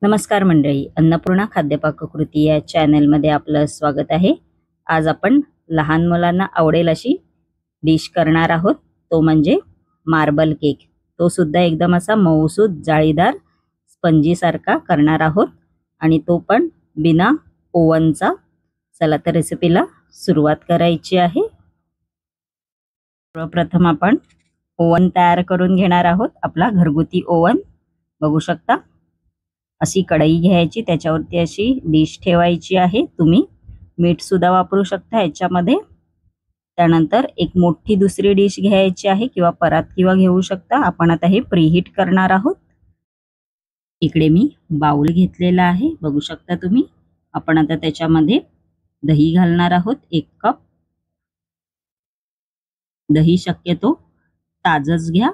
नमस्कार मंडळी, अन्नपूर्णा खाद्यपाककृती या चॅनलमध्ये आपलं स्वागत आहे। आज आपण लहान मुलांना आवडेल अशी डिश करणार आहोत, तो म्हणजे मार्बल केक। तो सुद्धा एकदम असा मऊसूत जाळीदार स्पंजी सारखा करणार आहोत आणि तो पण बिना ओव्हनचा। चला तर रेसिपीला सुरुवात करायची आहे। सर्वप्रथम आपण ओव्हन तयार करून घेणार आहोत। आपला घरगुती ओव्हन बघू शकता। अशी कढई घ्यायची, त्याच्यावरती अशी डिश ठेवायची आहे। तुम्ही मीठ सुद्धा वापरू शकता याच्यामध्ये। त्यानंतर एक मोठी दुसरी डिश घ्यायची आहे किंवा परात किंवा घेऊ शकता। आपण आता हे प्रीहीट करणार आहोत। इकडे मी बाउल घेतलेला आहे, बघू शकता तुम्ही। आपण आता त्याच्यामध्ये दही घालणार आहोत, 1 कप। दही शक्यतो ताजच घ्या।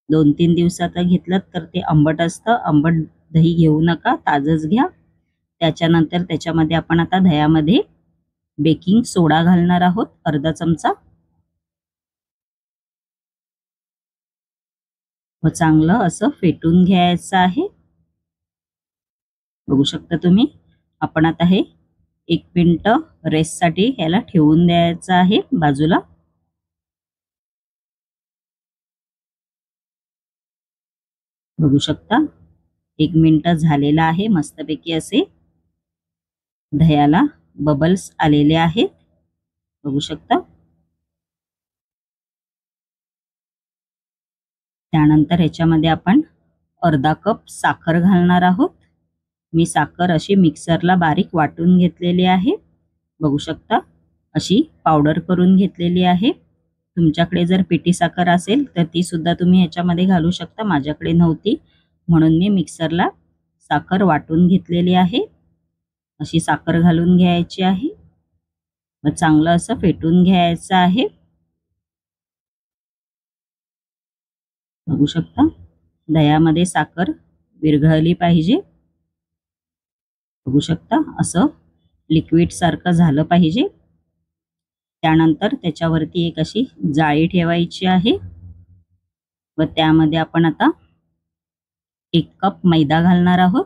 2-3 दिवसात घेतलं तर ते आंबट असतं, आंबट दही घेऊ नका, ताजच घ्या। त्याच्यानंतर त्याच्यामध्ये आपण आता दह्यामध्ये बेकिंग सोडा घालणार आहोत, अर्धा चमचा। व चांगलं असं फेटून घ्यायचं आहे। बघू शकता तुम्ही। आपण आता हे 1 मिनिट रेस्टसाठी याला ठेवून द्यायचं आहे बाजूला। बघू शकता 1 मिनिट झालेला आहे। मस्तपैकी असे दह्याला बबल्स आलेले आहेत, बघू शकता। त्यानंतर ह्याच्यामध्ये आपण अर्धा कप साखर घालणार आहोत। मी साखर अशी मिक्सरला बारीक वाटून घेतलेली आहे, बघू शकता। अशी पावडर करून घेतलेली आहे। तुमच्याकडे जर पिठी साखर असेल तर ती सुद्धा तुम्ही ह्याच्यामध्ये घालू शकता। माझ्याकडे नव्हती म्हणून मी मिक्सरला साखर वाटून घेतलेली आहे। अशी साखर घालून घ्यायची आहे व चांगलं असं फेटून घ्यायचं आहे, बघू शकता। दह्यामध्ये साखर विरघळली पाहिजे, बघू शकता। असं लिक्विड सारखं झालं पाहिजे। त्यानंतर त्याच्यावरती एक अशी जाळी ठेवायची आहे व त्यामध्ये आपण आता 1 कप मैदा घालणार आहोत।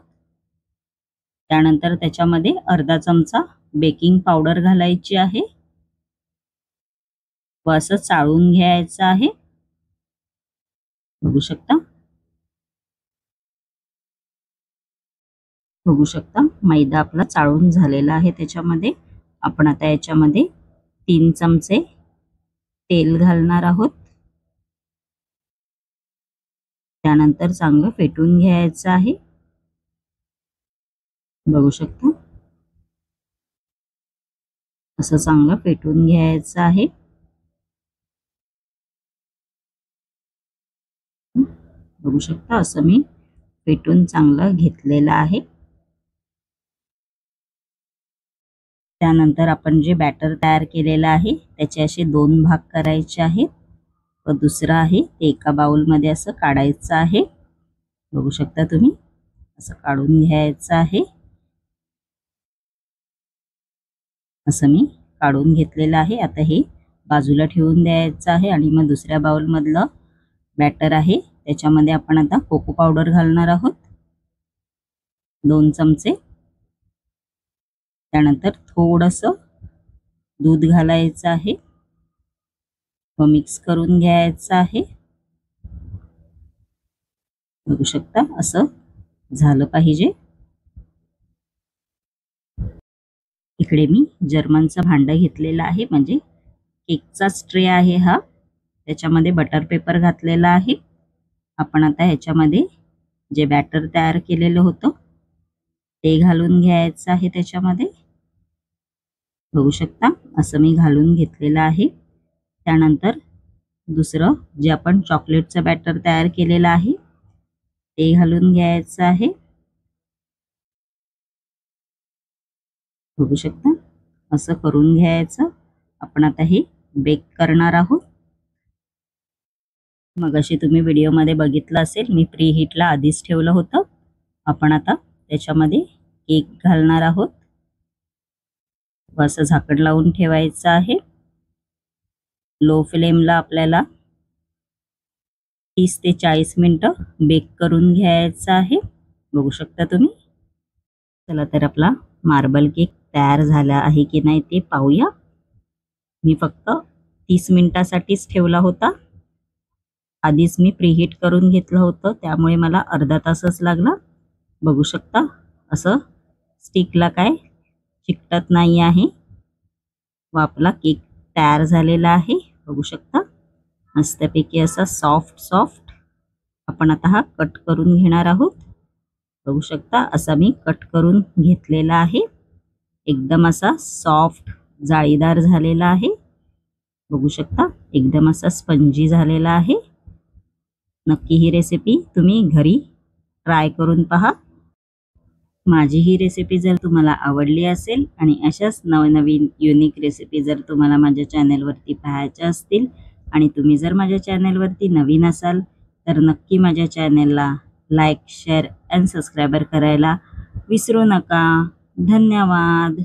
त्यानंतर त्याच्यामध्ये अर्धा चमचा बेकिंग पावडर घालायची आहे व असं चाळून घ्यायचं आहे, बघू शकता। बघू शकता मैदा आपला चाळून झालेला आहे। त्याच्यामध्ये आपण आता याच्यामध्ये 3 चमचे तेल घालणार आहोत। त्यानंतर चांगलं फेटून घ्यायचं आहे, बघू शकता। असं चांगलं फेटून घ्यायचं आहे, बघू शकता। असं मी फेटून चांगलं घेतलेलं आहे। त्यानंतर आपण जे बॅटर तयार केलेलं आहे त्याचे असे 2 भाग करायचे आहेत व दुसरं आहे ते एका बाउलमध्ये असं काढायचं आहे, बघू शकता तुम्ही। असं काढून घ्यायचं आहे, असं मी काढून घेतलेलं आहे। आता हे बाजूला ठेवून द्यायचं आहे आणि मग दुसऱ्या बाउल मधलं बॅटर आहे त्याच्यामध्ये आपण आता कोको पावडर घालणार आहोत, 2 चमचे। त्यानंतर थोडंसं दूध घालायचं आहे व मिक्स करून घ्यायचं आहे, बघू शकता। असं झालं पाहिजे। इकडे मी जर्मनचं भांडं घेतलेलं आहे, म्हणजे केकचा ट्रे आहे हा। त्याच्यामध्ये बटर पेपर घातलेला आहे। आपण आता ह्याच्यामध्ये जे बॅटर तयार केलेलं होतं ते घालून घ्यायचं आहे त्याच्यामध्ये, बघू शकता। असं मी घालून घेतलेलं आहे। त्यानंतर दुसरं जे आपण चॉकलेटचं बॅटर तयार केलेलं आहे ते घालून घ्यायचं आहे, बघू शकता। असं करून घ्यायचं। आपण आता हे बेक करणार आहोत। मग अशी तुम्ही व्हिडिओमध्ये बघितलं असेल, मी प्री हीटला आधीच ठेवलं होतं। आपण आता त्याच्यामध्ये केक घालणार आहोत व असं झाकण लावून ठेवायचं आहे। लो फ्लेमला आपल्याला 30 ते 40 मिनिटं बेक करून घ्यायचं आहे। बघू शकता तुम्ही. चला तर आपला मार्बल केक तयार झाला आहे की नाही ते पाहूया. मी फक्त 30 मिनिटासाठीच ठेवला होता. आधीच मी प्रीहीट करून घेतलं होतं, त्यामुळे मला अर्धा तासच लागला. बघू शकता असं स्टिकला काय चिकटत नाही आहे व आपला केक तयार झालेला आहे. बघू शकता मस्तपैकी असा सॉफ्ट सॉफ्ट. आपण आता हा कट करून घेणार आहोत. बघू शकता असा मी कट करून घेतलेला आहे. एकदम असा सॉफ्ट जाळीदार झालेला आहे. बघू शकता एकदम असा स्पंजी झालेला आहे. नक्की ही रेसिपी तुम्ही घरी ट्राय करून पहा. माझी ही रेसिपी जर तुम्हाला आवडली असेल आणि अशाच नवनवीन युनिक रेसिपी जर तुम्हाला माझ्या चॅनलवरती पाहायच्या असतील आणि तुम्ही जर माझ्या चॅनलवरती नवीन असाल तर नक्की माझ्या चॅनलला लाईक, शेअर अँड सबस्क्राईबर करायला विसरू नका. धन्यवाद.